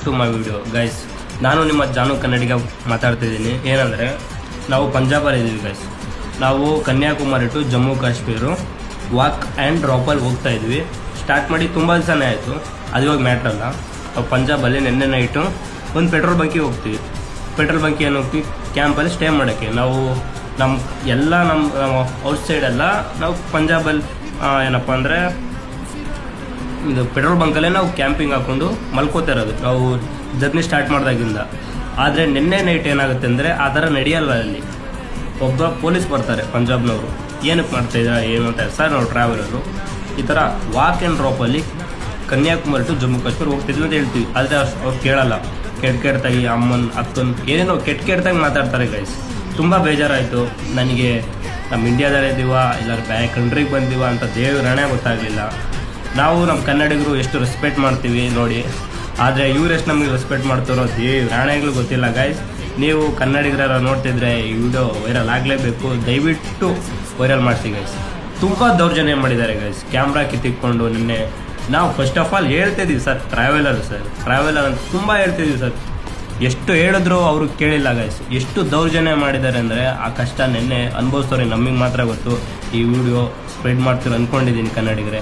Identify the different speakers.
Speaker 1: To my video guys. ನಾನು ನಿಮ್ಮ ಜಾನು ಕನ್ನಡಿಗ ಮಾತಾಡ್ತಿದ್ದೀನಿ. ಏನಂದರೆ ನಾವು ಪಂಜಾಬಲ್ಲಿ ಇದ್ದೀವಿ ಗೈಸ್. ನಾವು Kanyakumari to Jammu Kashmir walk and ಡ್ರಾಪಲ್ಲಿ ಹೋಗ್ತಾ ಇದ್ವಿ. ಸ್ಟಾರ್ಟ್ ಮಾಡಿ ತುಂಬ ದಿವಸನೇ ಆಯಿತು, ಅದು ಇವಾಗ ಮ್ಯಾಟ್ರ್ ಅಲ್ಲ. ನಾವು ಪಂಜಾಬಲ್ಲಿ ನಿನ್ನೆ ನೈಟು ಒಂದು ಪೆಟ್ರೋಲ್ ಬಂಕಿಗೆ ಹೋಗ್ತೀವಿ. ಪೆಟ್ರೋಲ್ ಬಂಕಿ ಏನು ಹೋಗ್ತೀವಿ, ಕ್ಯಾಂಪಲ್ಲಿ ಸ್ಟೇ ಮಾಡೋಕ್ಕೆ. ನಾವು ನಮ್ಮ ಔಟ್ಸೈಡೆಲ್ಲ ನಾವು ಪಂಜಾಬಲ್ಲಿ ಏನಪ್ಪ ಅಂದರೆ ಇದು ಪೆಟ್ರೋಲ್ ಬಂಕಲ್ಲೇ ನಾವು ಕ್ಯಾಂಪಿಂಗ್ ಹಾಕ್ಕೊಂಡು ಮಲ್ಕೋತಾ ಇರೋದು ನಾವು ಜರ್ನಿ ಸ್ಟಾರ್ಟ್ ಮಾಡಿದಾಗಿಂದ. ಆದರೆ ನಿನ್ನೆ ನೈಟ್ ಏನಾಗುತ್ತೆ ಅಂದರೆ ಆ ಥರ ನಡೆಯಲ್ಲ. ಅಲ್ಲಿ ಒಬ್ಬ ಪೊಲೀಸ್ ಬರ್ತಾರೆ ಪಂಜಾಬ್ನವರು. ಏನಕ್ಕೆ ಮಾಡ್ತಾಯಿದ್ದೀರಾ ಏನು ಅಂತ. ಸರ್ ನಾವು ಟ್ರಾವೆಲರು ಈ ಥರ ವಾಕ್ ಆ್ಯಂಡ್ ಡ್ರಾಪಲ್ಲಿ ಕನ್ಯಾಕುಮಾರಿ ಟು ಜಮ್ಮು ಕಾಶ್ಮೀರ ಹೋಗ್ತಿದ್ವಿ ಅಂತ ಹೇಳ್ತೀವಿ. ಆದರೆ ಅವ್ರು ಕೇಳಲ್ಲ. ಕೆಟ್ಟದಾಗಿ ಅಕ್ಕನ್ ಏನೇನೋ ಕೆಟ್ಟದಾಗಿ ಮಾತಾಡ್ತಾರೆ ಗೈಸ್. ತುಂಬ ಬೇಜಾರಾಯಿತು ನನಗೆ. ನಮ್ಮ ಇಂಡಿಯಾದಲ್ಲೇ ಇದ್ದೀವ ಇಲ್ಲ ಬೇರೆ ಕಂಟ್ರಿಗೆ ಬಂದೀವ ಅಂತ ದೇವ್ರಣೆ ಗೊತ್ತಾಗಲಿಲ್ಲ. ನಾವು ನಮ್ಮ ಕನ್ನಡಿಗರು ಎಷ್ಟು ರೆಸ್ಪೆಕ್ಟ್ ಮಾಡ್ತೀವಿ ನೋಡಿ, ಆದರೆ ಇವ್ರು ಎಷ್ಟು ನಮಗೆ ರೆಸ್ಪೆಕ್ಟ್ ಮಾಡ್ತಾರೋ ದೇವ್ರಾಣೆಗಳು ಗೊತ್ತಿಲ್ಲ ಗೈಸ್. ನೀವು ಕನ್ನಡಿಗರ ನೋಡ್ತಿದ್ರೆ ಈ ವಿಡಿಯೋ ವೈರಲ್ ಆಗಲೇಬೇಕು. ದಯವಿಟ್ಟು ವೈರಲ್ ಮಾಡಿಸಿ ಗೈಸ್. ತುಂಬ ದೌರ್ಜನ್ಯ ಮಾಡಿದ್ದಾರೆ ಗೈಸ್, ಕ್ಯಾಮ್ರಾ ಕಿತ್ತಿಕ್ಕೊಂಡು. ನಿನ್ನೆ ನಾವು ಫಸ್ಟ್ ಆಫ್ ಆಲ್ ಹೇಳ್ತಿದ್ದೀವಿ ಸರ್, ಟ್ರಾವೆಲರ್ ಅಂತ ತುಂಬ ಹೇಳ್ತಿದ್ದೀವಿ ಸರ್. ಎಷ್ಟು ಹೇಳಿದ್ರು ಅವರು ಕೇಳಿಲ್ಲ ಗೈಸ್. ಎಷ್ಟು ದೌರ್ಜನ್ಯ ಮಾಡಿದ್ದಾರೆ ಅಂದರೆ ಆ ಕಷ್ಟ ನಿನ್ನೆ ಅನುಭವಿಸ್ತವ್ರೆ ನಮಗೆ ಮಾತ್ರ ಗೊತ್ತು. ಈ ವಿಡಿಯೋ ಸ್ಪ್ರೆಡ್ ಮಾಡ್ತೀರ ಅಂದ್ಕೊಂಡಿದ್ದೀನಿ ಕನ್ನಡಿಗರೇ.